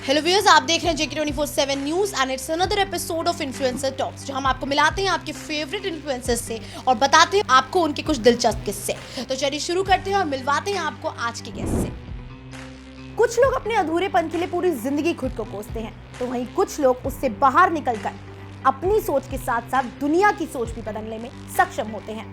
Hello viewers, आप देख रहे हैं JK24/7 news and it's another episode of influencer talks, जहां हम आपको मिलाते हैं आपके फेवरेट इन्फ्लुएंसर्स से और बताते हैं आपको उनके कुछ दिलचस्प किस्से। तो चलिए शुरू करते हैं और मिलवाते हैं आपको आज के गेस्ट से। कुछ लोग अपने अधूरेपन के लिए पूरी जिंदगी खुद को कोसते हैं, तो वहीं कुछ लोग उससे बाहर निकलकर अपनी सोच के साथ साथ दुनिया की सोच भी बदलने में सक्षम होते हैं।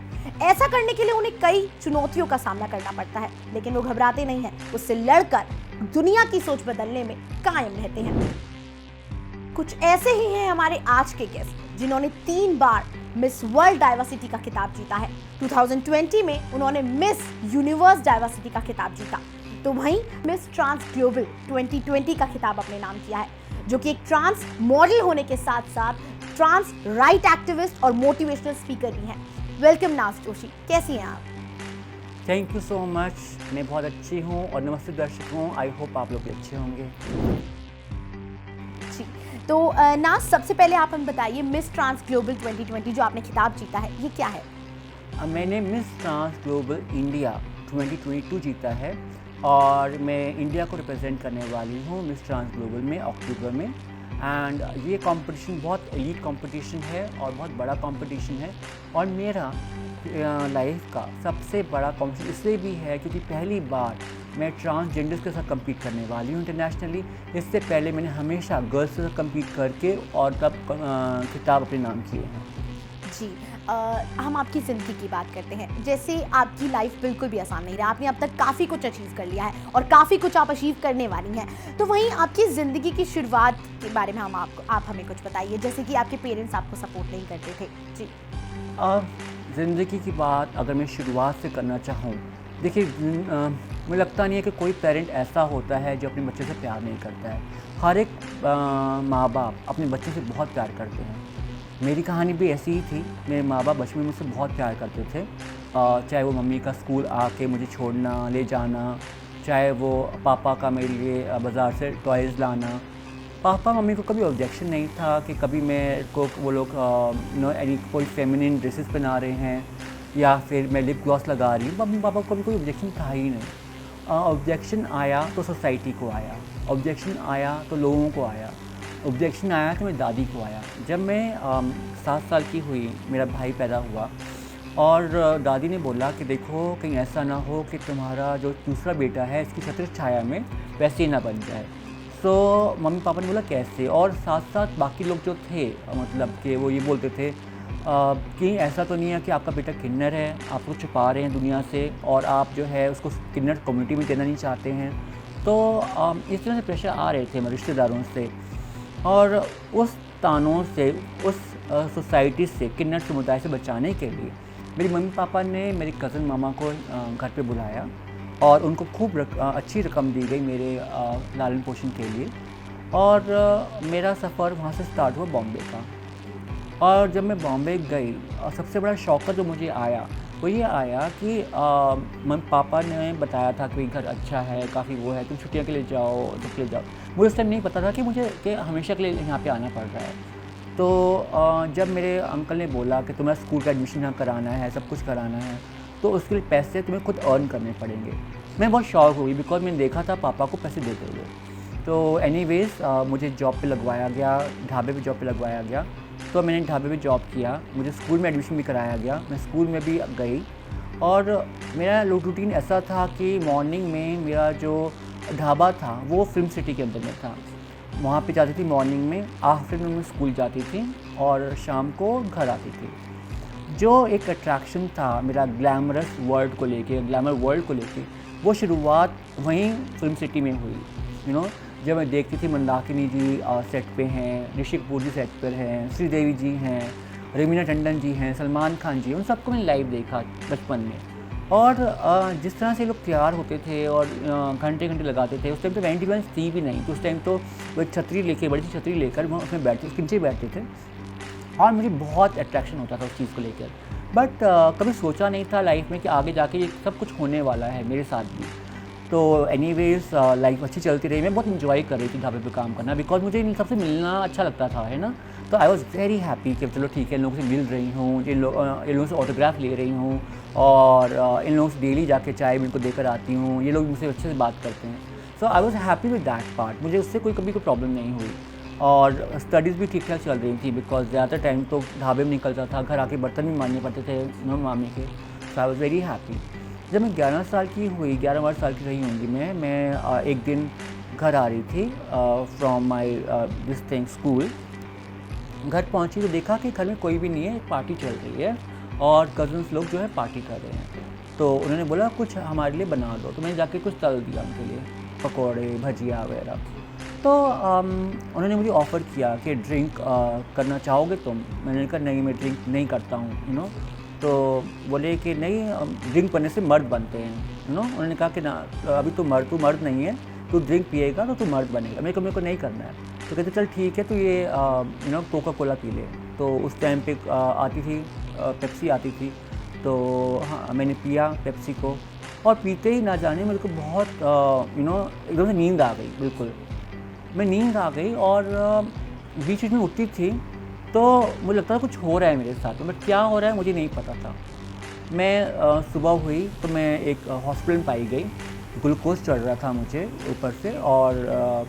ऐसा करने के लिए उन्हें कई चुनौतियों का सामना करना पड़ता है, लेकिन वो घबराते नहीं हैं, उससे लड़कर दुनिया की सोच बदलने में कायम रहते हैं। कुछ ऐसे ही हैं हमारे आज के गेस्ट, जिन्होंने 3 बार मिस वर्ल्ड डाइवर्सिटी का खिताब जीता है। 2020 में उन्होंने मिस यूनिवर्स डाइवर्सिटी का खिताब जीता, तो वहीं मिस ट्रांस ग्लोबल 2020 का खिताब अपने नाम किया है, जो कि एक ट्रांस मॉडल होने के साथ साथ ट्रांस राइट एक्टिविस्ट और मोटिवेशनल स्पीकर भी हैं। वेलकम नाज जोशी, कैसी हैं आप? Thank you so much. मैं बहुत अच्छी हूँ और नमस्ते दर्शकों, आई होप आप लोग भी अच्छे होंगे। जी, तो नाज, सबसे पहले आप हमें बताइए, मिस ट्रांस ग्लोबल 2020 जो आपने खिताब जीता है, ये क्या है? मैंने मिस ट्रांस ग्लोबल इंडिया 2022 जीता है और मैं इंडिया को रिप्रेजेंट करने वाली हूँ मिस ट्रांस ग्लोबल में अक्टूबर में। एंड ये कंपटीशन बहुत एलीट कंपटीशन है और बहुत बड़ा कंपटीशन है और मेरा लाइफ का सबसे बड़ा कंपटीशन इसलिए भी है क्योंकि पहली बार मैं ट्रांसजेंडर्स के साथ कम्पीट करने वाली हूँ इंटरनेशनली। इससे पहले मैंने हमेशा गर्ल्स के साथ कम्पीट करके और तब खिताब अपने नाम किए हैं। जी, हम आपकी ज़िंदगी की बात करते हैं। जैसे आपकी लाइफ बिल्कुल भी आसान नहीं रहा, आपने अब तक काफ़ी कुछ अचीव कर लिया है और काफ़ी कुछ आप अचीव करने वाली हैं। तो वहीं आपकी ज़िंदगी की शुरुआत के बारे में आप हमें कुछ बताइए, जैसे कि आपके पेरेंट्स आपको सपोर्ट नहीं करते थे। जी, ज़िंदगी की बात अगर मैं शुरुआत से करना चाहूँ, देखिए मुझे लगता नहीं है कि कोई पेरेंट ऐसा होता है जो अपने बच्चे से प्यार नहीं करता है। हर एक माँ बाप अपने बच्चे से बहुत प्यार करते हैं। मेरी कहानी भी ऐसी ही थी। मेरे माँ बाप बचपन में मुझसे बहुत प्यार करते थे, चाहे वो मम्मी का स्कूल आके मुझे छोड़ना ले जाना, चाहे वो पापा का मेरे लिए बाज़ार से टॉयज़ लाना। पापा मम्मी को कभी ऑब्जेक्शन नहीं था कि कभी मेरे को वो लोग कोई फेमिनिन ड्रेसेस पहना रहे हैं या फिर मैं लिप ग्लॉस लगा रही हूँ। मम्मी पापा को कभी कोई ऑब्जेक्शन था ही नहीं। ऑब्जेक्शन आया तो सोसाइटी को आया, ऑब्जेक्शन आया तो लोगों को आया, ऑब्जेक्शन आया तो मेरी दादी को आया। जब मैं 7 साल की हुई, मेरा भाई पैदा हुआ और दादी ने बोला कि देखो कहीं ऐसा ना हो कि तुम्हारा जो दूसरा बेटा है इसकी छत्र छाया में वैसे ही ना बन जाए। सो मम्मी पापा ने बोला कैसे, और साथ साथ बाकी लोग जो थे मतलब कि वो ये बोलते थे कि ऐसा तो नहीं है कि आपका बेटा किन्नर है, आप लोग छुपा रहे हैं दुनिया से और आप जो है उसको किन्नर कम्युनिटी में देना नहीं चाहते हैं। तो इस तरह से प्रेशर आ रहे थे मेरे रिश्तेदारों से और उस तानों से, उस सोसाइटी से, किन्नर समुदाय से बचाने के लिए मेरी मम्मी पापा ने मेरी कज़न मामा को घर पे बुलाया और उनको खूब अच्छी रकम दी गई मेरे लालन पोषण के लिए। और मेरा सफ़र वहाँ से स्टार्ट हुआ बॉम्बे का। और जब मैं बॉम्बे गई, सबसे बड़ा शौक़ जो मुझे आया वो ये आया कि मम्मी पापा ने बताया था कि घर अच्छा है, काफ़ी वो है, तुम छुट्टियों के लिए जाओ, सब के लिए जाओ। मुझे उस टाइम नहीं पता था कि मुझे हमेशा के लिए यहाँ पे आना पड़ रहा है। तो जब मेरे अंकल ने बोला कि तुम्हें स्कूल का एडमिशन यहाँ कराना है, सब कुछ कराना है, तो उसके लिए पैसे तुम्हें खुद अर्न करने पड़ेंगे। मैं बहुत शॉक हुई बिकॉज मैंने देखा था पापा को पैसे देते हुए। तो एनीवेज़ मुझे जॉब पे लगवाया गया, ढाबे पे जॉब पे लगवाया गया। तो मैंने ढाबे पे जॉब किया, मुझे स्कूल में एडमिशन भी कराया गया, मैं स्कूल में भी गई। और मेरा रूटीन ऐसा था कि मॉर्निंग में मेरा जो ढाबा था वो फिल्म सिटी के अंदर में था, वहाँ पे जाती थी मॉर्निंग में, आफ्टरनून में स्कूल जाती थी और शाम को घर आती थी। जो एक अट्रैक्शन था मेरा ग्लैमरस वर्ल्ड को लेके, ग्लैमर वर्ल्ड को लेके, वो शुरुआत वहीं फिल्म सिटी में हुई। जब मैं देखती थी मंदाकिनी जी सेट पे हैं, ऋषि कपूर जी सेट पर हैं, श्रीदेवी जी हैं, रवीना टंडन जी हैं, सलमान खान जी, उन सबको मैंने लाइव देखा बचपन में। और जिस तरह से लोग तैयार होते थे और घंटे घंटे लगाते थे, उस टाइम तो वेंटिलेंस थी भी नहीं, तो उस टाइम तो वो छतरी लेके, बड़ी सी छतरी लेकर वो उसमें बैठते, उसके नीचे बैठते थे और मुझे बहुत अट्रैक्शन होता था उस चीज़ को लेकर। बट कभी सोचा नहीं था लाइफ में कि आगे जाके ये सब कुछ होने वाला है मेरे साथ भी। तो एनीवेज़ लाइफ अच्छी चलती रही, मैं बहुत इन्जॉय कर रही थी ढाबे पे काम करना बिकॉज मुझे इन सबसे मिलना अच्छा लगता था, है ना। तो आई वॉज़ वेरी हैप्पी कि चलो ठीक है, इन लोगों से मिल रही हूँ, इन लोगों से ऑटोग्राफ ले रही हूँ और इन लोगों से डेली जाके चाय भी इनको देकर आती हूँ, ये लोग मुझसे अच्छे से बात करते हैं। So I was happy with that part, मुझे उससे कभी कोई प्रॉब्लम नहीं हुई। और स्टडीज़ भी ठीक ठाक चल रही थी बिकॉज ज़्यादातर टाइम तो ढाबे में निकलता था, घर आके बर्तन भी मारने पड़ते थे मामी के। सो आई वॉज वेरी हैप्पी। जब मैं 11 साल की हुई, 11 साल की रही होंगी मैं एक दिन घर आ रही थी from my this thing school. घर पहुंची तो देखा कि घर में कोई भी नहीं है, एक पार्टी चल रही है और कज़न्स लोग जो है पार्टी कर रहे हैं। तो उन्होंने बोला कुछ हमारे लिए बना दो, तो मैंने जाके कुछ तल दिया उनके लिए, पकौड़े भजिया वगैरह। तो उन्होंने मुझे ऑफ़र किया कि ड्रिंक करना चाहोगे तुम? मैंने कहा नहीं, मैं ड्रिंक नहीं करता हूँ, यू नो। तो बोले कि नहीं, ड्रिंक करने से मर्द बनते हैं, यू नो। उन्होंने कहा कि ना, अभी तू मर्द नहीं है, तू ड्रिंक पिएगा तो तू मर्द बनेगा। मेरे को नहीं करना है। तो कहते चल ठीक है, तो ये you know Coca Cola P ले। तो उस टाइम पे आती थी पेप्सी आती थी, तो हाँ मैंने पिया पेप्सी को, और पीते ही ना जाने मेरे को बहुत यू नो एकदम से नींद आ गई। बिल्कुल मैं नींद आ गई और बीच में उठती थी तो मुझे लगता था कुछ हो रहा है मेरे साथ, बट क्या हो रहा है मुझे नहीं पता था। मैं सुबह हुई तो मैं एक हॉस्पिटल में पाई गई, ग्लूकोज चढ़ रहा था मुझे ऊपर से, और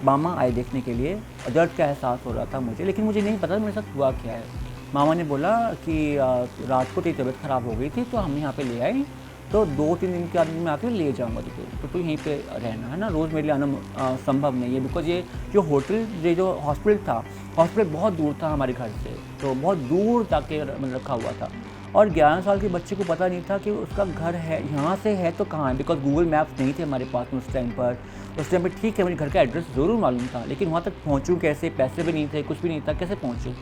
मामा आए देखने के लिए। दर्द का एहसास हो रहा था मुझे, लेकिन मुझे नहीं पता मेरे साथ हुआ क्या है। मामा ने बोला कि रात को तेरी तबीयत ख़राब हो गई थी तो हम यहाँ पे ले आए, तो 2-3 दिन के बाद मैं आके ले जाऊँगा तुझे, तो तू यहीं पे रहना है ना, रोज़ मेरे लिए आना संभव नहीं है। बिकॉज ये जो होटल, ये जो हॉस्पिटल था, हॉस्पिटल बहुत दूर था हमारे घर से, तो बहुत दूर जाके रखा हुआ था। और 11 साल के बच्चे को पता नहीं था कि उसका घर है यहाँ से है तो कहाँ है, बिकॉज गूगल मैप्स नहीं थे हमारे पास में उस टाइम पर। उस टाइम पर ठीक है मुझे घर का एड्रेस ज़रूर मालूम था, लेकिन वहाँ तक पहुँचूँ कैसे, पैसे भी नहीं थे, कुछ भी नहीं था, कैसे पहुँचूँ।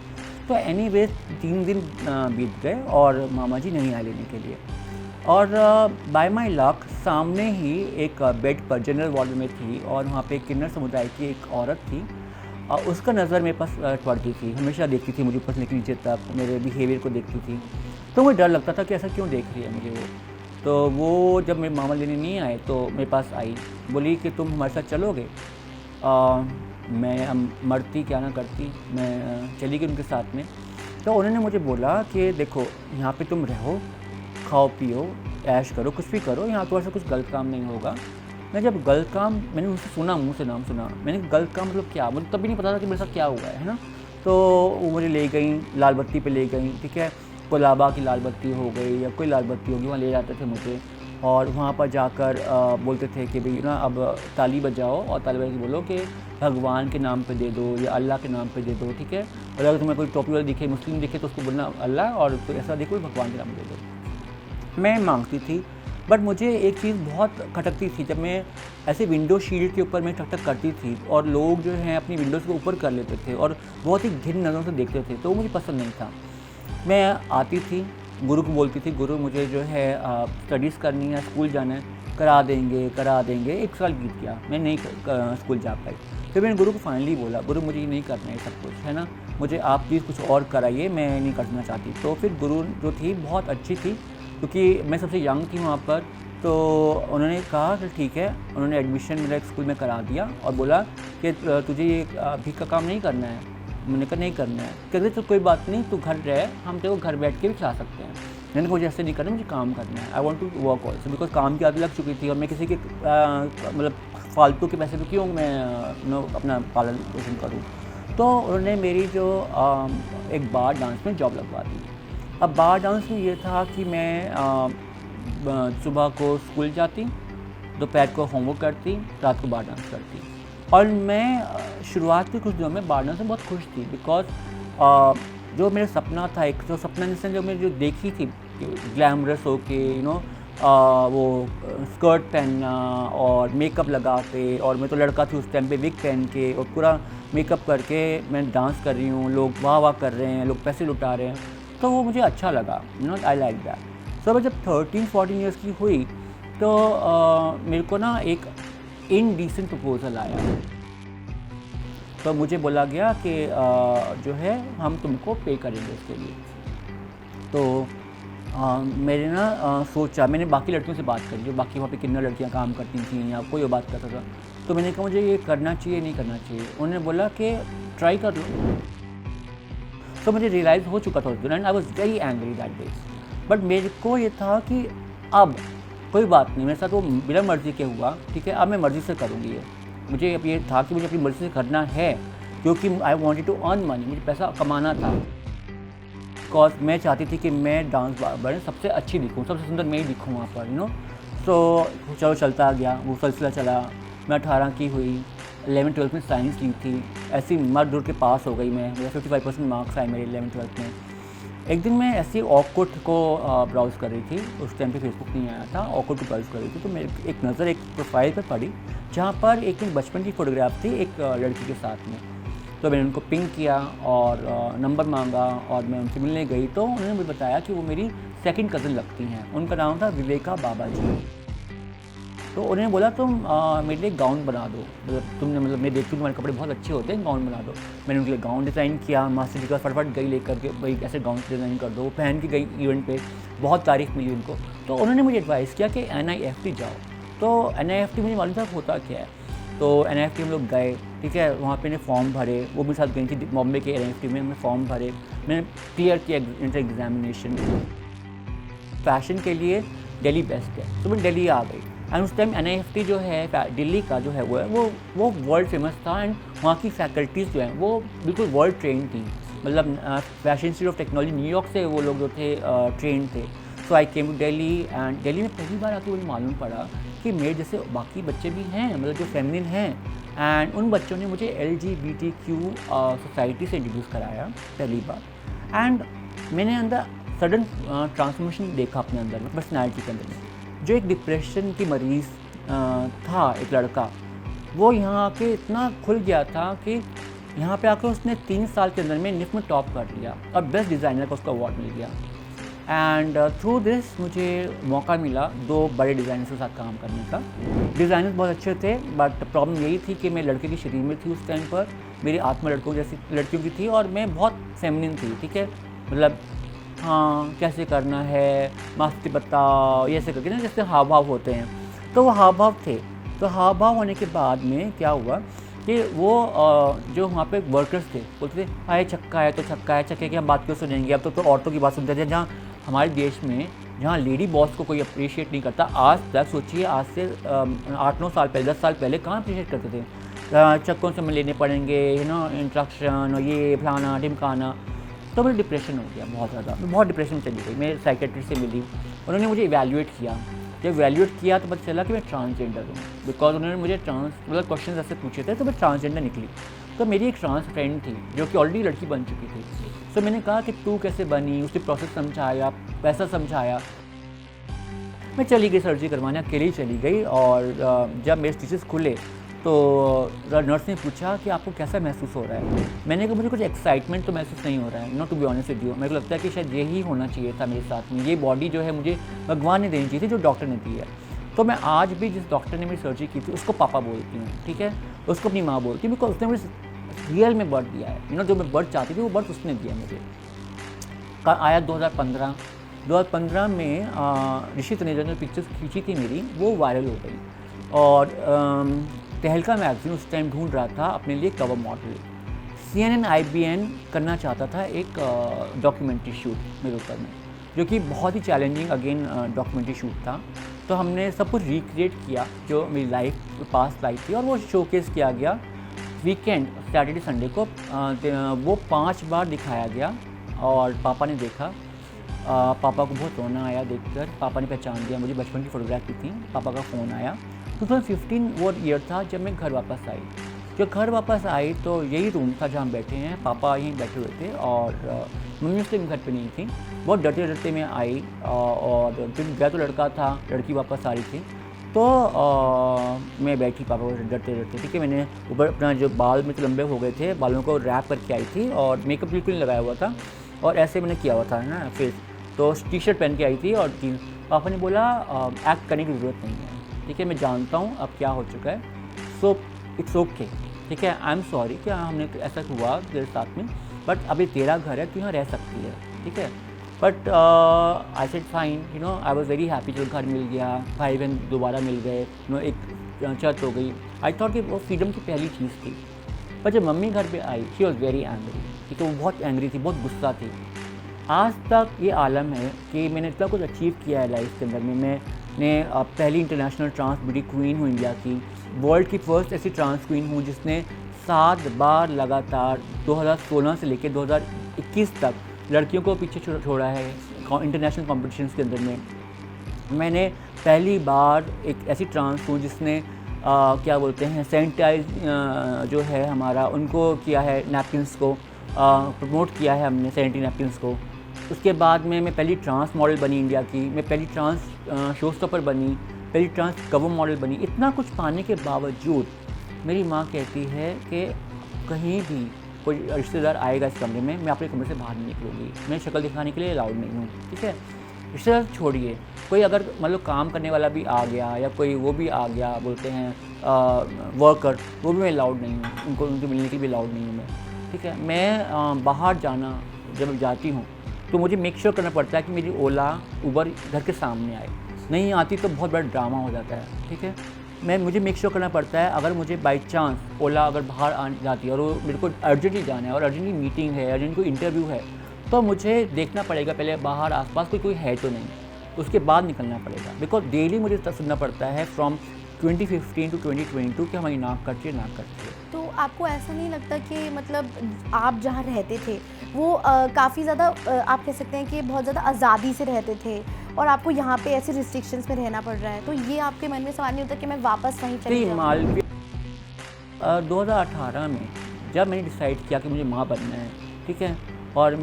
तो एनीवेज 3 दिन बीत गए और मामा जी नहीं आए लेने के लिए। और बाय माई लक सामने ही एक बेड पर जनरल वार्ड में थी, और वहाँ पे किन्नर समुदाय की एक औरत थी, उसका नज़र मेरे पास पड़ती थी, हमेशा देखती थी मुझे ऊपर से लेकर नीचे तक, मेरे बिहेवियर को देखती थी। तो मुझे डर लगता था कि ऐसा क्यों देख रही है मुझे वो। तो वो जब मेरे मामा लेने नहीं आए तो मेरे पास आई, बोली कि तुम हमारे साथ चलोगे? मैं मरती क्या ना करती, मैं चली गई उनके साथ में। तो उन्होंने मुझे बोला कि देखो यहाँ पे तुम रहो, खाओ पियो, ऐश करो, कुछ भी करो, यहाँ तुम्हारे से कुछ गलत काम नहीं होगा। मैं जब गलत काम मैंने उनसे सुना, मुँह से नाम सुना, मैंने गलत काम मतलब क्या, मुझे तभी नहीं पता था कि मेरे साथ क्या हुआ है ना। तो वो मुझे ले गई, लाल बत्ती पे ले गई, ठीक है, कोलाबा की लाल बत्ती हो गई या कोई लाल बत्ती होगी, वहाँ ले जाते थे मुझे, और वहाँ पर जाकर बोलते थे कि भाई ना अब ताली बजाओ, और ताली बजा के बोलो कि भगवान के नाम पे दे दो या अल्लाह के नाम पे दे दो, ठीक है। और अगर तुम्हें कोई टोपी वाला दिखे, मुस्लिम दिखे, तो उसको बोलना अल्लाह, और तो ऐसा दिखे भगवान के नाम पे दे दो। मैं मांगती थी, बट मुझे एक चीज़ बहुत खटकती थी, जब मैं ऐसे विंडो शील्ड के ऊपर मैं ठक करती थी और लोग जो हैं अपनी विंडोज़ को ऊपर कर लेते थे और बहुत ही घिन नज़रों से देखते थे, तो वो मुझे पसंद नहीं था। मैं आती थी, गुरु को बोलती थी, गुरु मुझे जो है स्टडीज़ करनी है, स्कूल जाना है, करा देंगे। 1 साल बीत गया, मैं नहीं स्कूल जा पाई। फिर मैंने गुरु को फाइनली बोला, गुरु मुझे ये नहीं करना है सब कुछ, है ना, मुझे आप प्लीज़ कुछ और कराइए, मैं नहीं करना चाहती। तो फिर गुरु जो थी बहुत अच्छी थी, क्योंकि मैं सबसे यंग थी वहाँ पर, तो उन्होंने कहा कि ठीक है, उन्होंने एडमिशन मेरा एक स्कूल में करा दिया और बोला कि तुझे ये भीख का काम नहीं करना है। मैंने कहा नहीं करना है। कहते तो कोई बात नहीं, तू घर रह, हम तेरे को घर बैठ के भी खिला सकते हैं। मैंने मुझे ऐसे नहीं करना, मुझे काम करना है, I want to work also, because काम की आदत लग चुकी थी और मैं किसी के मतलब फालतू के पैसे पे क्यों मैं अपना पालन पोषण करूँ। तो उन्होंने मेरी जो एक बार डांस में जॉब लगवा दी। अब बार डांस में ये था कि मैं सुबह को स्कूल जाती, दोपहर को होमवर्क करती, रात को बार डांस करती। और मैं शुरुआत के कुछ दिनों में बार डांस में बहुत खुश थी, बिकॉज जो मेरा सपना था, एक जो सपना जिसने जो मैंने जो देखी थी ग्लैमरस होके, यू नो, वो स्कर्ट पहनना और मेकअप लगा के, और मैं तो लड़का थी उस टाइम पे, विग पहन के और पूरा मेकअप करके मैं डांस कर रही हूँ, लोग वाह वाह कर रहे हैं, लोग पैसे लुटा रहे हैं, तो वो मुझे अच्छा लगा, you know, I like that. So मैं जब 13-14 ईयर्स की हुई तो मेरे को ना एक इनडिसेंट प्रपोजल आया। तो मुझे बोला गया कि जो है हम तुमको पे करेंगे इसके लिए। तो मैंने ना सोचा, मैंने बाकी लड़कियों से बात करी, जो बाकी वहाँ पे किन्नर लड़कियाँ काम करती थी या कोई और बात करता था, तो मैंने कहा मुझे ये करना चाहिए नहीं करना चाहिए। उन्होंने बोला कि ट्राई कर लो। तो मुझे रियलाइज़ हो चुका था उस दिन, and I was very angry that day. But मेरे को ये था कि अब कोई बात नहीं, मेरे साथ वो बिना मर्ज़ी के हुआ, ठीक है, अब मैं मर्ज़ी से करूँगी ये। मुझे अब ये था कि मुझे अपनी मर्ज़ी से करना है, क्योंकि I wanted to earn money, मुझे पैसा कमाना था। बिकॉज़ मैं चाहती थी कि मैं डांस बार में सबसे अच्छी दिखूँ, सबसे सुंदर मैं ही दिखूँ वहाँ पर, सो चलो चलता गया, वो सिलसिला चला। मैं 18 की हुई, 11th-12th में साइंस ली थी, ऐसी मर दूर के पास हो गई मैं, मेरे 55% मार्क्स आए मेरे 11th-12th में। एक दिन मैं ऐसे ही ऑकवुड को ब्राउज़ कर रही थी, उस टाइम पे फेसबुक नहीं आया था, ऑकवुड को ब्राउज़ कर रही थी, तो मेरी एक नज़र एक प्रोफाइल पर पड़ी, जहाँ पर एक मेरी बचपन की फ़ोटोग्राफ थी एक लड़की के साथ में। तो मैंने उनको पिंग किया और नंबर मांगा और मैं उनसे मिलने गई, तो उन्होंने मुझे बताया कि वो मेरी सेकंड कज़न लगती हैं। उनका नाम था विवेका बाबा जी। तो उन्होंने बोला तुम मेरे लिए गाउन बना दो, तुमने मैं देखती हूँ तुम्हारे कपड़े बहुत अच्छे होते हैं, गाउन बना दो। मैंने उनके लिए गाउन डिज़ाइन किया, मास्टर जी का फटाफट गई लेकर के, भाई ऐसे गाउन डिज़ाइन कर दो। वो पहन के गई इवेंट पे, बहुत तारीफ़ मिली उनको। तो उन्होंने मुझे एडवाइस किया कि NIFT जाओ। तो NIFT मुझे मालूम था होता क्या है। तो NIFT हम लोग गए, ठीक है, वहाँ पे फॉर्म भरे, वो मेरे साथ गई थी बॉम्बे के NIFT में, हमने फॉर्म भरे, मैंने क्लियर किया इंटर एग्जामिनेशन। फैशन के लिए दिल्ली बेस्ट है, तो मैं दिल्ली आ गई। एंड उस टाइम NIFT जो है दिल्ली का जो है वो वर्ल्ड फेमस था, एंड वहाँ की फैकल्टीज़ जो हैं वो बिल्कुल वर्ल्ड ट्रेन थी। मतलब fashion institute of technology New York से वो लोग जो थे ट्रेन थे। So I came to Delhi, and Delhi में पहली बार आके मुझे मालूम पड़ा कि मेरे जैसे बाकी बच्चे भी हैं, मतलब जो फेमिनिन हैं, एंड उन बच्चों ने मुझे LGBTQ सोसाइटी से इंट्रोड्यूस कराया पहली बार। एंड मैंने अंदर सडन ट्रांसफॉर्मेशन देखा अपने अंदर में, पर्सनैलिटी के अंदर में। जो एक डिप्रेशन की मरीज़ था एक लड़का, वो यहाँ आके इतना खुल गया था कि यहाँ पे आकर उसने 3 साल के अंदर में NIFT में टॉप कर लिया और बेस्ट डिज़ाइनर का उसको अवार्ड मिल गया। एंड थ्रू दिस मुझे मौका मिला 2 बड़े डिज़ाइनर्स के साथ काम करने का। डिज़ाइनर्स बहुत अच्छे थे, बट प्रॉब्लम यही थी कि मैं लड़के की शरीर में थी उस टाइम पर, मेरी आत्मा लड़कों जैसी लड़कियों की थी, और मैं बहुत फेमिनिन थी, ठीक है, मतलब हाँ कैसे करना है, मस्ती बताओ, ये ऐसे करके ना जैसे हाव भाव होते हैं, तो वो हाव भाव थे। तो हाव भाव होने के बाद में क्या हुआ कि वो जो वहाँ पे वर्कर्स थे बोलते थे आए छक्का है तो छक्का है, छक्के की हम बात क्यों सुनेंगे, अब तो औरतों की बात सुनते थे। जहाँ हमारे देश में जहाँ लेडी बॉस को कोई अप्रिशिएट नहीं करता, आज तक सोचिए, आज से 8-9 साल पहले, 10 साल पहले कहाँ अप्रिशिएट करते थे। चक्कों से लेने पड़ेंगे, इंस्ट्रक्शन और ये फलाना ढिमकाना। तो मुझे डिप्रेशन हो गया बहुत ज़्यादा, मैं बहुत डिप्रेशन में चली गई। मैं साइकेट्रिस्ट से मिली, उन्होंने मुझे इवैल्यूएट किया। जब इवैल्यूएट किया तो पता चला कि मैं ट्रांसजेंडर हूँ, बिकॉज उन्होंने मुझे मतलब क्वेश्चन ऐसे पूछे थे, तो मैं ट्रांसजेंडर निकली। तो मेरी एक ट्रांस फ्रेंड थी जो कि ऑलरेडी लड़की बन चुकी थी। तो मैंने कहा कि तू कैसे बनी, उसने प्रोसेस समझाया, पैसा समझाया। मैं चली गई सर्जरी करवाने, अकेले ही चली गई। और जब मेरे स्टिचेस खुले तो नर्स ने पूछा कि आपको कैसा महसूस हो रहा है। मैंने कहा मुझे कुछ एक्साइटमेंट तो महसूस नहीं हो रहा है, not to be honest with you. मेरे को लगता है कि शायद यही होना चाहिए था मेरे साथ में, ये बॉडी जो है मुझे भगवान ने देनी चाहिए थी, जो डॉक्टर ने दी है। तो मैं आज भी जिस डॉक्टर ने मेरी सर्जरी की थी उसको पापा बोलती हूँ, ठीक है, उसको अपनी माँ बोलती हूँ, बिकॉज उसने मुझे रियल में बर्थ दिया है। जो मैं बर्थ चाहती थी वो बर्थ उसने दिया मुझे। आया 2015 में ऋषि तनेजा ने पिक्चर्स खींची थी मेरी, वो वायरल हो गई। और तहलका मैगजीन उस टाइम ढूंढ रहा था अपने लिए कवर मॉडल। CNN IBN करना चाहता था एक डॉक्यूमेंट्री शूट मेरे ऊपर में, जो कि बहुत ही चैलेंजिंग अगेन डॉक्यूमेंट्री शूट था। तो हमने सब कुछ रिक्रिएट किया जो मेरी लाइफ पास्ट लाइफ थी, और वो शोकेस किया गया वीकेंड सैटरडे संडे को। वो 5 बार दिखाया गया और पापा ने देखा। पापा को बहुत रोना आया देखकर। पापा ने पहचान दिया मुझे, बचपन की फ़ोटोग्राफ की थी। पापा का फ़ोन आया। 2015 वो ईयर था जब मैं घर वापस आई। जब घर वापस आई तो यही रूम था जहाँ हम बैठे हैं, पापा यहीं बैठे हुए थे और मम्मी उस टाइम घर पे नहीं थी। बहुत डरते डरते मैं आई, और जब गया तो लड़का था, लड़की वापस आ रही थी। तो मैं बैठी पापा को डरते डरते, ठीक है। मैंने ऊपर अपना जो बाल में तो लंबे हो गए थे, बालों को रैप करके आई थी और मेकअप बिल्कुल नहीं लगाया हुआ था, और ऐसे मैंने किया हुआ था ना फेस। तो टी-शर्ट पहन के आई थी और पापा ने बोला एक्ट करने की ज़रूरत नहीं है, ठीक है, मैं जानता हूँ अब क्या हो चुका है, सो इट्स ओके, ठीक है, आई एम सॉरी कि हमने ऐसा हुआ तेरे साथ में, बट अभी तेरा घर है, तू यहाँ रह सकती है, ठीक है। But I said fine, I was very happy. जब घर मिल गया, भाई बहन दोबारा मिल गए, एक चर्च हो गई। आई थॉट कि वो फ्रीडम की पहली चीज़ थी। पर जब मम्मी घर पे आई, शी वॉज वेरी एंग्री, ठीक है, वो बहुत एंग्री थी, बहुत गुस्सा थी। आज तक ये आलम है कि मैंने इतना कुछ अचीव किया है लाइफ के अंदर में। मैं ने पहली इंटरनेशनल ट्रांस ब्यूटी क्वीन हूँ इंडिया की, वर्ल्ड की फर्स्ट ऐसी ट्रांस क्वीन हूँ जिसने 7 बार लगातार 2016 से लेकर 2021 तक लड़कियों को पीछे छोड़ा है इंटरनेशनल कॉम्पिटिशन्स के अंदर में। मैंने पहली बार एक ऐसी ट्रांस हूँ जिसने क्या बोलते हैं सैनिटाइज जो है हमारा उनको किया है, नैपकिन्स को प्रमोट किया है हमने, सैनिटरी नैपकिन्स को। उसके बाद में मैं पहली ट्रांस मॉडल बनी इंडिया की, मैं पहली ट्रांस शो स्टॉपर बनी, पहली ट्रांस कवर मॉडल बनी। इतना कुछ पाने के बावजूद मेरी माँ कहती है कि कहीं भी कोई रिश्तेदार आएगा इस कमरे में, मैं अपने कमरे से बाहर नहीं निकलूँगी, मैं शक्ल दिखाने के लिए अलाउड नहीं हूँ, ठीक है। रिश्तेदार छोड़िए, कोई अगर मतलब काम करने वाला भी आ गया या कोई वो भी आ गया, बोलते हैं वर्कर, वो भी मैं अलाउड नहीं हूँ, उनको उनसे मिलने के लिए भी अलाउड नहीं हूँ मैं, ठीक है। मैं बाहर जाना जब जाती हूँ तो मुझे मेक श्योर करना पड़ता है कि मेरी ओला उबर घर के सामने आए, नहीं आती तो बहुत बड़ा ड्रामा हो जाता है, ठीक है। मुझे मेक श्योर करना पड़ता है अगर मुझे बाई चांस ओला अगर बाहर आ जाती है और वो मेरे को अर्जेंटली जाना है और अर्जेंटली मीटिंग है, अर्जेंट कोई इंटरव्यू है, तो मुझे देखना पड़ेगा पहले बाहर आसपास कोई है तो नहीं, उसके बाद निकलना पड़ेगा। बिकॉज डेली मुझे सुनना पड़ता है फ्रॉम 2015 टू 2022 कि हमारी नाक कट रही है। तो आपको ऐसा नहीं लगता कि मतलब आप जहाँ रहते थे वो काफ़ी ज़्यादा आप कह सकते हैं कि बहुत ज़्यादा आज़ादी से रहते थे और आपको यहाँ पे ऐसे रिस्ट्रिक्शंस में रहना पड़ रहा है, तो ये आपके मन में सवाल नहीं होता कि मैं वापस वहीं चली जाऊँ? मालवीय 2018 में जब मैंने डिसाइड किया कि मुझे माँ बनना है, ठीक है, और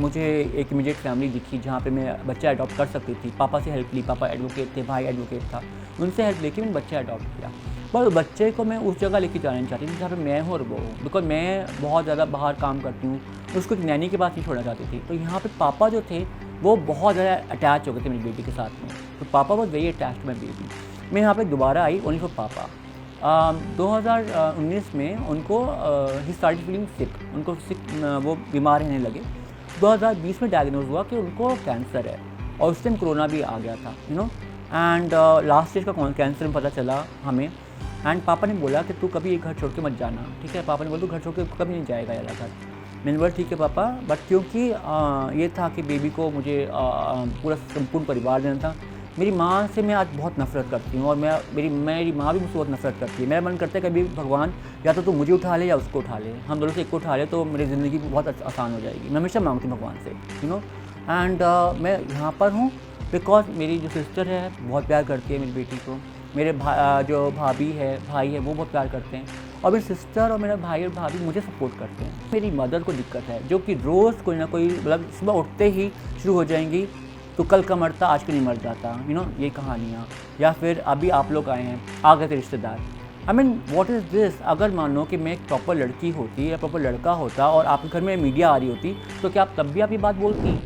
मुझे एक इमीडिएट फैमिली दिखी जहाँ पे मैं बच्चा अडॉप्ट कर सकती थी। पापा से हेल्प ली, पापा एडवोकेट थे, भाई एडवोकेट था, उनसे हेल्प लेके मैंने बच्चा अडॉप्ट किया। पर बच्चे को मैं उस जगह लेके जाना नहीं चाहती थी जहाँ पे मैं हूँ और वो हूँ, बिकॉज मैं बहुत ज़्यादा बाहर काम करती हूँ, उसको एक नैनी के पास नहीं छोड़ना चाहती थी। तो यहाँ पे पापा जो थे वो बहुत ज़्यादा अटैच हो गए थे मेरी बेटी के साथ में, तो पापा was very attach to my baby. मैं यहाँ पे दोबारा आई ओनली फॉर पापा। 2019 में उनको ही स्टार्टेड फीलिंग सिक, उनको वो बीमार रहने लगे। 2020 में डायग्नोज हुआ कि उनको कैंसर है और उस टाइम कोरोना भी आ गया था, you know, and last stage का कैंसर में पता चला हमें। एंड पापा ने बोला कि तू कभी ये घर छोड़ के मत जाना, ठीक है। पापा ने बोला तू घर छोड़ के कभी नहीं जाएगा यार घर। मैंने बोला ठीक है पापा, बट क्योंकि ये था कि बेबी को मुझे पूरा संपूर्ण परिवार देना था। मेरी माँ से मैं आज बहुत नफ़रत करती हूँ और मेरी माँ भी मुझसे बहुत नफ़रत करती है। मेरा मन करता है कभी भगवान या तो मुझे उठा ले या उसको उठा ले, हम दोनों से एक को उठा ले तो मेरी ज़िंदगी बहुत आसान हो जाएगी। मैं हमेशा मांगती हूँ भगवान से, यू नो। एंड मैं यहाँ पर हूँ बिकॉज मेरी जो सिस्टर है बहुत प्यार करती है मेरी बेटी को, मेरे जो भाई है वो बहुत प्यार करते हैं, और मेरी सिस्टर और मेरा भाई और भाभी मुझे सपोर्ट करते हैं। मेरी मदर को दिक्कत है जो कि रोज़ कोई ना कोई मतलब सुबह उठते ही शुरू हो जाएंगी, तो कल का मरता आज क्यों नहीं मर जाता, यू नो, ये कहानियाँ। या फिर अभी आप लोग आए हैं, आ गए थे रिश्तेदार। I mean what is this. अगर मान लो कि मैं एक प्रॉपर लड़की होती या प्रॉपर लड़का होता और आपके घर में मीडिया आ रही होती, तो क्या आप तब भी आप ये बात बोलती?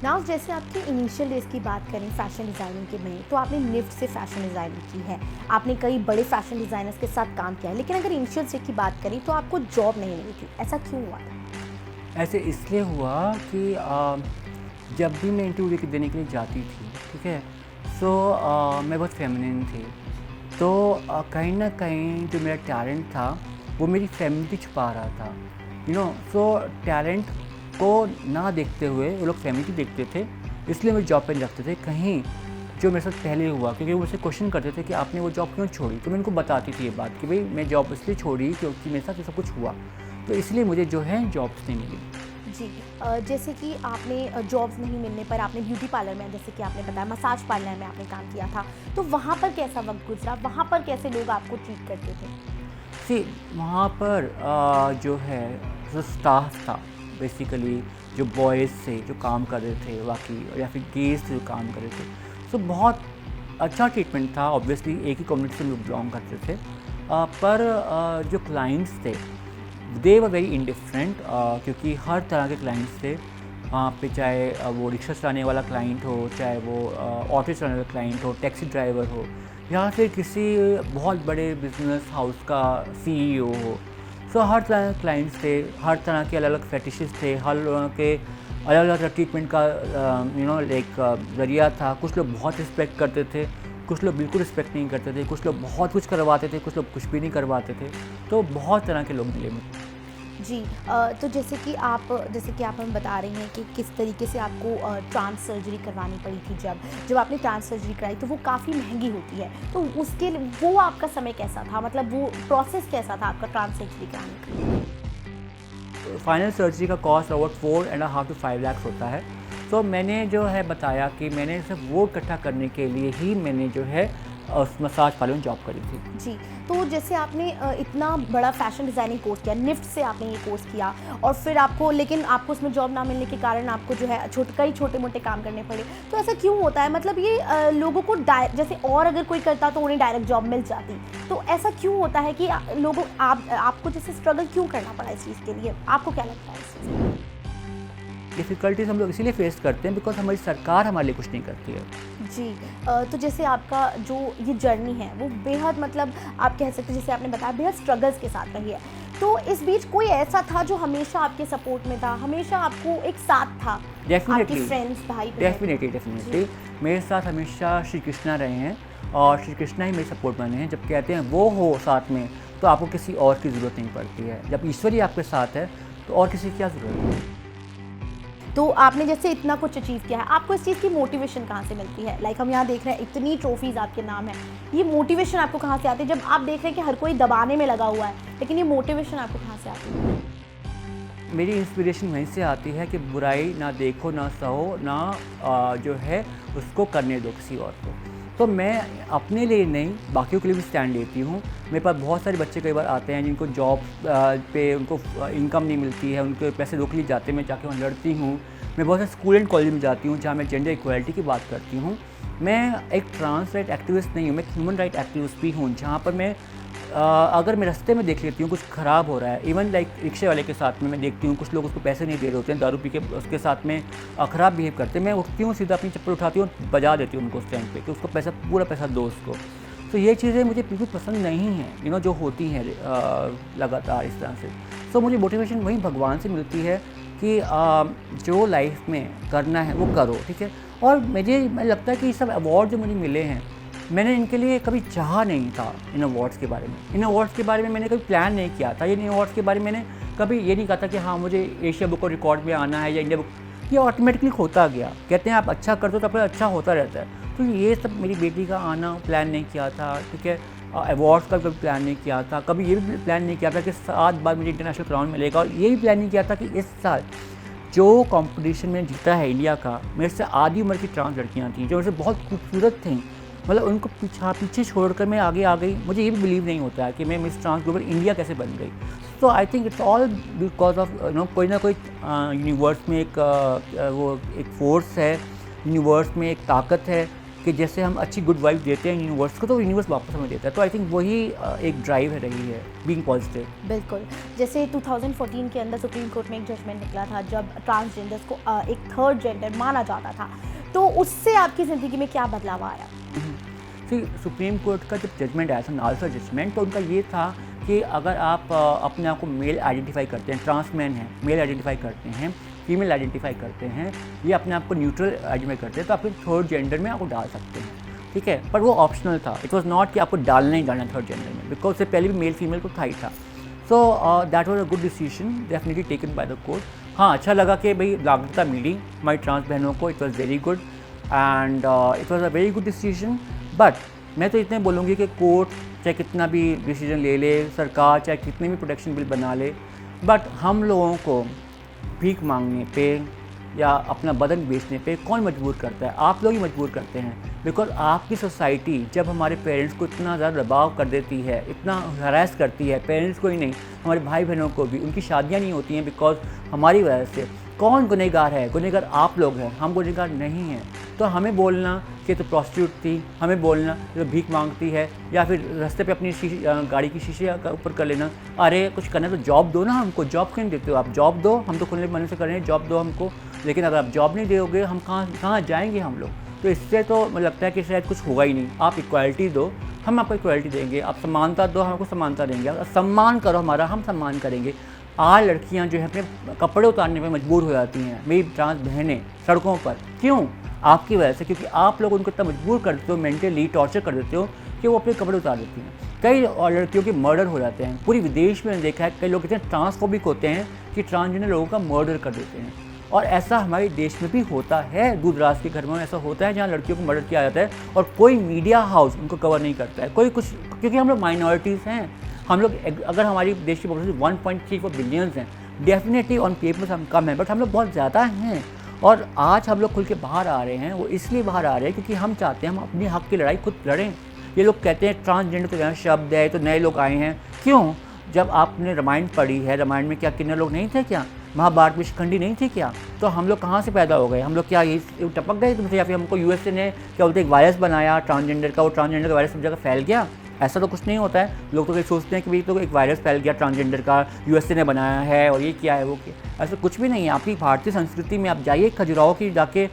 नाउ जैसे आपके इनिशियल डेज की बात करें फैशन डिज़ाइनिंग के में, तो आपने निफ्ट से फैशन डिज़ाइनिंग की है, आपने कई बड़े फैशन डिज़ाइनर्स के साथ काम किया है, लेकिन अगर इनिशियल स्टेज की बात करें तो आपको जॉब नहीं मिली थी, ऐसा क्यों हुआ था? ऐसे इसलिए हुआ कि जब भी मैं इंटरव्यू देने के लिए जाती थी, ठीक है, सो मैं बहुत फेमिनिन थी, तो कहीं ना कहीं जो मेरा टैलेंट था वो मेरी फैमिली छुपा रहा था, यू नो। सो टैलेंट को ना देखते हुए वो लोग फैमिली देखते थे, इसलिए मेरी जॉब पे नहीं रखते थे। कहीं जो मेरे साथ पहले हुआ, क्योंकि वो मुझसे क्वेश्चन करते थे कि आपने वो जॉब क्यों छोड़ी, तो मैं उनको बताती थी ये बात कि भाई मैं जॉब इसलिए छोड़ी क्योंकि मेरे साथ ये सब कुछ हुआ, तो इसलिए मुझे जो है जॉब्स नहीं मिली। जी, जैसे कि आपने जॉब्स नहीं मिलने पर आपने ब्यूटी पार्लर में, जैसे कि आपने बताया मसाज पार्लर में आपने काम किया था, तो वहाँ पर कैसा वक्त गुजरा, वहाँ पर कैसे लोग आपको ट्रीट करते थे? सी वहाँ पर जो है जो स्टाफ था बेसिकली, जो बॉयज़ थे जो काम कर रहे थे बाकी, या फिर गेज थे जो काम कर रहे थे, सो बहुत अच्छा ट्रीटमेंट था। ऑब्वियसली एक ही कम्युनिटी से लोग बिलोंग करते थे, पर जो क्लाइंट्स थे दे वर वेरी इंडिफरेंट, क्योंकि हर तरह के क्लाइंट्स थे वहाँ पे, चाहे वो रिक्शा चलाने वाला क्लाइंट हो, चाहे वो ऑटो चलाने वाला क्लाइंट हो, टैक्सी ड्राइवर हो, या फिर किसी बहुत बड़े बिजनेस हाउस का सीईओ हो। सो हर तरह के क्लाइंट्स थे, हर तरह के अलग अलग फेटिशेस थे, हर लोगों के अलग अलग ट्रीटमेंट का यू नो एक ज़रिया था। कुछ लोग बहुत रिस्पेक्ट करते थे, कुछ लोग बिल्कुल रिस्पेक्ट नहीं करते थे, कुछ लोग बहुत कुछ करवाते थे, कुछ लोग कुछ भी नहीं करवाते थे, तो बहुत तरह के लोग मिले मुझे। जी तो जैसे कि आप हमें बता रही हैं कि किस तरीके से आपको ट्रांस सर्जरी करवानी पड़ी थी। जब आपने ट्रांस सर्जरी कराई तो वो काफ़ी महंगी होती है, तो उसके लिए वो आपका समय कैसा था, मतलब वो प्रोसेस कैसा था आपका ट्रांस सर्जरी कराने का? फाइनल सर्जरी का कॉस्ट अबाउट 4.5 to 5 लाख होता है। तो मैंने जो है बताया कि मैंने सिर्फ वो इकट्ठा करने के लिए ही मैंने जो है उस मसाज पार्लर में जॉब करी थी। जी, तो जैसे आपने इतना बड़ा फैशन डिज़ाइनिंग कोर्स किया, निफ्ट से आपने ये कोर्स किया और फिर लेकिन आपको उसमें जॉब ना मिलने के कारण आपको जो है कई छोटे-मोटे काम करने पड़े। तो ऐसा क्यों होता है? मतलब ये लोगों को जैसे और अगर कोई करता तो उन्हें डायरेक्ट जॉब मिल जाती। तो ऐसा क्यों होता है कि आपको जैसे स्ट्रगल क्यों करना पड़ा इस चीज़ के लिए? आपको क्या लगता है इस चीज़ में? डिफ़िकल्टीज हम लोग इसीलिए फेस करते हैं बिकॉज हमारी सरकार हमारे लिए कुछ नहीं करती है। जी तो जैसे आपका जो ये जर्नी है वो बेहद, मतलब आप कह सकते हैं, जैसे आपने बताया, बेहद स्ट्रगल्स के साथ रही है। तो इस बीच कोई ऐसा था जो हमेशा आपके सपोर्ट में था, हमेशा आपको एक साथ था? आपके फ्रेंड्स, भाई बहन? डेफिनेटली मेरे साथ हमेशा श्री कृष्णा रहे हैं और श्री कृष्णा ही मेरे सपोर्ट बने हैं। जब कहते हैं वो हो साथ में तो आपको किसी और की ज़रूरत नहीं पड़ती है। जब ईश्वर ही आपके साथ है तो और किसी की क्या ज़रूरत है। तो आपने जैसे इतना कुछ अचीव किया है, आपको इस चीज़ की मोटिवेशन कहाँ से मिलती है? लाइक हम यहाँ देख रहे हैं इतनी ट्रॉफीज़ आपके नाम है, ये मोटिवेशन आपको कहाँ से आती है? जब आप देख रहे हैं कि हर कोई दबाने में लगा हुआ है, लेकिन ये मोटिवेशन आपको कहाँ से आती है? मेरी इंस्पिरेशन वहीं से आती है कि बुराई ना देखो, ना सहो, ना जो है उसको करने दो किसी और को। तो मैं अपने लिए नहीं, बाकियों के लिए भी स्टैंड लेती हूँ। मेरे पास बहुत सारे बच्चे कई बार आते हैं जिनको जॉब पे उनको इनकम नहीं मिलती है, उनके पैसे रोक लिए जाते हैं, मैं जाके वहाँ लड़ती हूँ। मैं बहुत सारे स्कूल एंड कॉलेज में जाती हूँ जहाँ मैं जेंडर इक्वालिटी की बात करती हूँ। मैं एक ट्रांस राइट एक्टिविस्ट नहीं हूँ, मैं एक ह्यूमन राइट एक्टिविस्ट भी हूँ, जहाँ पर मैं अगर मैं रास्ते में देख लेती हूँ कुछ ख़राब हो रहा है, इवन लाइक रिक्शे वाले के साथ में मैं देखती हूँ कुछ लोग उसको पैसे नहीं दे रहे होते हैं, दारू पी के उसके साथ में ख़राब बिहेव करते हैं, मैं उठती हूँ, सीधा अपनी चप्पल उठाती हूँ, बजा देती हूँ उनको उस टाइम पे कि उसको पूरा पैसा दो उसको। तो ये चीज़ें मुझे बिल्कुल पसंद नहीं हैं, जो होती हैं लगातार इस तरह से। सो मुझे मोटिवेशन वही भगवान से मिलती है कि जो लाइफ में करना है वो करो, ठीक है। और मुझे लगता है कि ये सब अवार्ड जो मुझे मिले हैं, मैंने इनके लिए कभी चाहा नहीं था। इन अवार्ड्स के बारे में मैंने कभी प्लान नहीं किया था। इन अवार्ड्स के बारे में मैंने कभी ये नहीं कहा था कि हाँ मुझे एशिया बुक ऑफ रिकॉर्ड में आना है या इंडिया बुक, ये ऑटोमेटिकली होता गया। कहते हैं आप अच्छा करते हो तो अपना अच्छा होता रहता है। तो ये सब मेरी बेटी का आना प्लान नहीं किया था, ठीक है। अवार्ड्स का कभी प्लान नहीं किया था, कभी ये भी प्लान नहीं किया था कि 7 बार मुझे इंटरनेशनल क्राउन मिलेगा, और ये भी प्लान नहीं किया था कि इस साल जो कंपटीशन में जीता है इंडिया का, मेरे से आधी उम्र की ट्रांस लड़कियाँ थीं जो मेरे से बहुत खूबसूरत थीं, मतलब उनको पीछे छोड़कर मैं आगे आ गई। मुझे ये भी बिलीव नहीं होता है कि मैं मिस ट्रांस ग्लोबल इंडिया कैसे बन गई। तो I think it's all because of कोई ना कोई यूनिवर्स में एक फोर्स है, यूनिवर्स में एक ताकत है कि जैसे हम अच्छी गुड वाइब देते हैं यूनिवर्स को, तो यूनिवर्स वापस हमें देता है। तो आई थिंक वही एक ड्राइव रही है, बीइंग पॉजिटिव। बिल्कुल, जैसे 2014 के अंदर सुप्रीम कोर्ट में एक जजमेंट निकला था जब ट्रांसजेंडर्स को एक थर्ड जेंडर माना जाता था, तो उससे आपकी ज़िंदगी में क्या बदलाव आया? फिर सुप्रीम कोर्ट का जब जजमेंट आया था, नालसा जजमेंट, तो उनका ये था कि अगर आप अपने आप को मेल आइडेंटिफाई करते हैं, ट्रांसमैन हैं, मेल आइडेंटिफाई करते हैं, फीमेल आइडेंटिफाई करते हैं, ये अपने आप को न्यूट्रल आइडेंटिफाई करते हैं, तो आप थर्ड जेंडर में आपको डाल सकते हैं, ठीक है। पर वो ऑप्शनल था, इट वॉज नॉट कि आपको डालना ही डालना थर्ड जेंडर में, बिकॉज उससे पहले भी मेल फीमेल को था ही था। So that was a good decision, definitely taken by the court. हाँ, अच्छा लगा कि भाई नागरिकता मिली हमारी ट्रांस बहनों को, it was very good and it was a very good decision. But मैं तो इतने बोलूँगी कि कोर्ट चाहे कितना भी डिसीजन ले ले, सरकार चाहे कितने भी प्रोटेक्शन बिल बना ले, बट हम लोगों को भीख मांगने पे या अपना बदन बेचने पे कौन मजबूर करता है? आप लोग ही मजबूर करते हैं। बिकॉज आपकी सोसाइटी जब हमारे पेरेंट्स को इतना ज़्यादा दबाव कर देती है, इतना हरास करती है, पेरेंट्स को ही नहीं, हमारे भाई बहनों को भी, उनकी शादियाँ नहीं होती हैं बिकॉज हमारी वजह से। कौन गुनहगार है? गुनहगार आप लोग हैं, हम गुनहगार नहीं हैं। तो हमें बोलना कि तो प्रोस्टिट्यूट थी, हमें बोलना तो भीख मांगती है, या फिर रास्ते पे अपनी गाड़ी की शीशे का ऊपर कर लेना, अरे कुछ करना तो जॉब दो ना हमको, जॉब क्यों नहीं देते हो आप? जॉब दो, हम तो खुले मन से कर रहे हैं, जॉब दो हमको, लेकिन अगर आप जॉब नहीं दोगे हम कहाँ जाएंगे हम लोग? तो इससे तो मुझे लगता है कि शायद कुछ होगा ही नहीं। आप इक्वालिटी दो, हम आपको इक्वालिटी देंगे, आप समानता दो, हम आपको समानता देंगे, आप सम्मान करो हमारा, हम सम्मान करेंगे। आज लड़कियां जो है अपने कपड़े उतारने में मजबूर हो जाती हैं, मेरी ट्रांस बहनें सड़कों पर, क्यों? आपकी वजह से, क्योंकि आप लोग उनको इतना मजबूर कर देते हो, मेंटली टॉर्चर कर देते हो कि वो अपने कपड़े उतार देती हैं। कई और लड़कियों के मर्डर हो जाते हैं। पूरी विदेश में देखा है, कई लोग इतने ट्रांसफोबिक होते हैं कि ट्रांसजेंडर लोगों का मर्डर कर देते हैं। और ऐसा हमारे देश में भी होता है, दूर दराज के घर में ऐसा होता है जहाँ लड़कियों को मर्डर किया जाता है और कोई मीडिया हाउस उनको कवर नहीं करता है, कोई कुछ, क्योंकि हम लोग माइनॉरिटीज़ हैं। हम लोग अगर हमारी देश की पॉपुलेशन 1.34 बिलियंस हैं, डेफिनेटली ऑन पेपर हम कम हैं, बट हम लोग बहुत ज़्यादा हैं। और आज हम लोग खुल के बाहर आ रहे हैं, वो इसलिए बाहर आ रहे हैं क्योंकि हम चाहते हैं हम अपने हक़ की लड़ाई खुद लड़ें। ये लोग कहते हैं ट्रांसजेंडर तो नया शब्द है, तो नए लोग आए हैं। क्यों? जब आपने रामायण पढ़ी है, रामायण में क्या किन्नर लोग नहीं थे क्या? महाभारत में शिखंडी नहीं थे क्या? तो हम लोग कहाँ से पैदा हो गए? हम लोग क्या यही टपक गए तुमसे, या फिर हमको यूएसए ने क्या बोलते हैं एक वायरस बनाया ट्रांसजेंडर का, वो ट्रांसजेंडर का वायरस सब जगह फैल गया? ऐसा तो कुछ नहीं होता है। लोग तो ये सोचते हैं कि भाई तो एक वायरस फैल गया ट्रांसजेंडर का, यूएसए ने बनाया है और ये क्या है वो क्या। ऐसा कुछ भी नहीं है। आपकी भारतीय संस्कृति में आप जाइए, खजुराहो की जाके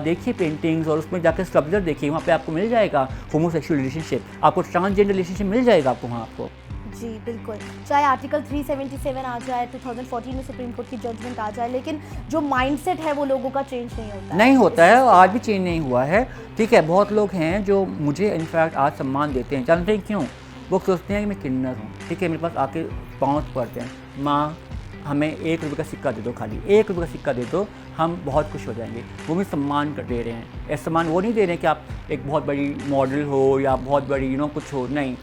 देखिए पेंटिंग्स, और उसमें जाकर स्कल्पचर देखिए, वहाँ पे आपको मिल जाएगा होमोसेक्सुअल रिलेशनशिप, आपको ट्रांसजेंडर रिलेशनशिप मिल जाएगा आपको वहाँ आपको। जी बिल्कुल, चाहे आर्टिकल 377 आ जाए, 2014 में सुप्रीम कोर्ट की जजमेंट आ जाए, लेकिन जो माइंडसेट है वो लोगों का चेंज नहीं होता है, आज भी चेंज नहीं हुआ है। ठीक है, बहुत लोग हैं जो मुझे इनफैक्ट आज सम्मान देते हैं, जानते हैं क्यों? वो सोचते हैं कि मैं किन्नर हूँ, ठीक है, मेरे पास आके पाँव पड़ते हैं, माँ हमें 1 रुपये का सिक्का दे दो, खाली 1 रुपये का सिक्का दे दो, हम बहुत खुश हो जाएंगे। वो भी सम्मान कर दे रहे हैं। ऐसा सम्मान वो नहीं दे रहे हैं कि आप एक बहुत बड़ी मॉडल हो या बहुत बड़ी कुछ हो, नहीं।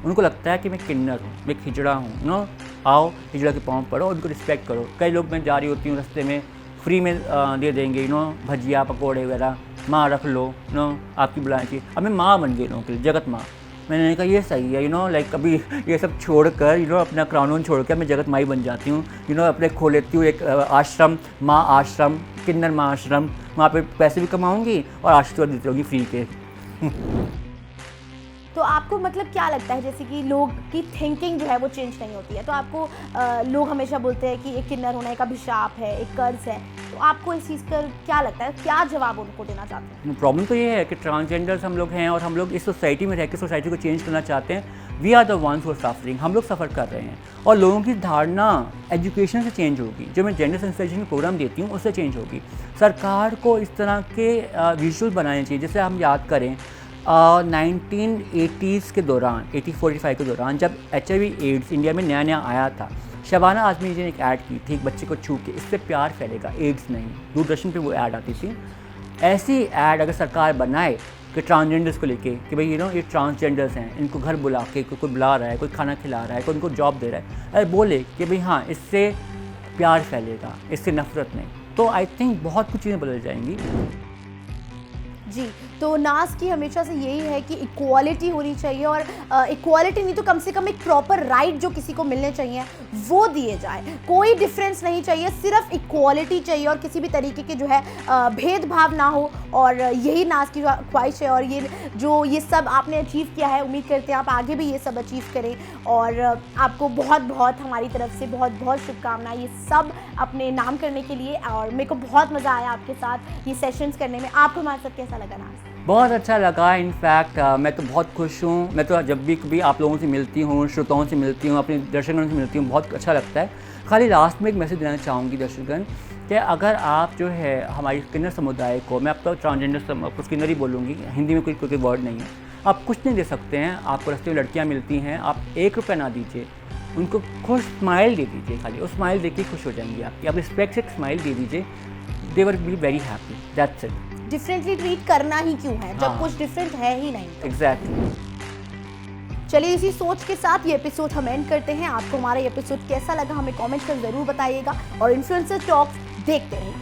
उनको लगता है कि मैं किन्नर हूँ, मैं खिजड़ा हूँ, आओ हिजड़ा के पाँव पड़ो, उनको रिस्पेक्ट करो। कई लोग, मैं जा रही होती हूँ रास्ते में, फ्री में दे देंगे भजिया पकौड़े वगैरह, माँ रख लो, आपकी बुलाएँ थी। अब मैं माँ बन गई लोगों के लिए, जगत माँ। मैंने कहा ये सही है, लाइक कभी ये सब छोड़कर अपना क्राउन छोड़कर मैं जगत माई बन जाती हूँ, अपने खो लेती हूँ एक आश्रम, माँ आश्रम, किन्नर माँ आश्रम। वहाँ पे पैसे भी कमाऊँगी और आशीर्वाद देती होंगी फ्री के। तो आपको मतलब क्या लगता है, जैसे कि लोग की थिंकिंग जो है वो चेंज नहीं होती है, तो आपको लोग हमेशा बोलते हैं कि एक किन्नर होना एक अभिशाप है, एक कर्ज है, तो आपको इस चीज़ का क्या लगता है, क्या जवाब उनको देना चाहते हैं? प्रॉब्लम तो ये है कि ट्रांसजेंडर्स हम लोग हैं और हम लोग इस सोसाइटी में रह के सोसाइटी को चेंज करना चाहते हैं। We are the ones who are suffering, हम लोग सफ़र कर रहे हैं। और लोगों की धारणा एजुकेशन से चेंज होगी, जो मैं जेंडर सेंसिटाइजेशन प्रोग्राम देती हूँ उससे चेंज होगी। सरकार को इस तरह के विजुअल बनाने चाहिए। जैसे हम याद करें 1980s के दौरान, 80-45 के दौरान, जब HIV एड्स इंडिया में नया नया आया था, शबाना आज़मी जी ने एक ऐड की थी, एक बच्चे को छू के, इससे प्यार फैलेगा, एड्स नहीं। दूरदर्शन पे वो ऐड आती थी। ऐसी ऐड अगर सरकार बनाए कि ट्रांसजेंडर्स को लेके कि भाई ये ट्रांसजेंडर्स हैं, इनको घर बुला के कोई बुला रहा है, कोई खाना खिला रहा है, कोई उनको जॉब दे रहा है, अरे बोले कि भाई हाँ इससे प्यार फैलेगा, इससे नफरत नहीं, तो आई थिंक बहुत कुछ चीज़ें बदल जाएंगी। जी, तो नाज की हमेशा से यही है कि इक्वालिटी होनी चाहिए, और इक्वालिटी नहीं तो कम से कम एक प्रॉपर राइट जो किसी को मिलने चाहिए वो दिए जाए। कोई डिफरेंस नहीं चाहिए, सिर्फ इक्वालिटी चाहिए और किसी भी तरीके के जो है भेदभाव ना हो। और यही नाज की ख्वाहिश है, और ये सब आपने अचीव किया है, उम्मीद करते हैं आप आगे भी ये सब अचीव करें। और आपको बहुत बहुत हमारी तरफ से बहुत बहुत शुभकामनाएं ये सब अपने नाम करने के लिए। और मेरे को बहुत मज़ा आया आपके साथ ये सेशंस करने में। आपको हमारे साथ कैसा लगा नाज? बहुत अच्छा लगा। इनफैक्ट मैं तो बहुत खुश हूँ। मैं तो जब भी कभी आप लोगों से मिलती हूँ, श्रोताओं से मिलती हूँ, अपने दर्शकगण से मिलती हूँ, बहुत अच्छा लगता है। खाली लास्ट में एक मैसेज देना चाहूँगी दर्शकगण कि अगर आप जो है हमारी किन्नर समुदाय को, मैं अब तो ट्रांसजेंडर किन्नर ही बोलूँगी, हिंदी में कोई वर्ड नहीं है, आप कुछ नहीं दे सकते हैं। आपको रास्ते में लड़कियाँ मिलती हैं, आप 1 रुपया ना दीजिए, उनको खुश स्माइल दे दीजिए, खाली उस स्माइल देख के खुश हो जाएंगी आपकी। आप रिस्पेक्ट से एक स्माइल दे दीजिए, they will be very happy, that's it. Differently treat करना ही क्यों है जब कुछ डिफरेंट है ही नहीं। एग्जैक्टली। चलिए इसी सोच के साथ ये एपिसोड हम एंड करते हैं। आपको हमारा ये एपिसोड कैसा लगा हमें कमेंट कर ज़रूर बताइएगा, और इन्फ्लुएंसर टॉक्स देखते रहिए।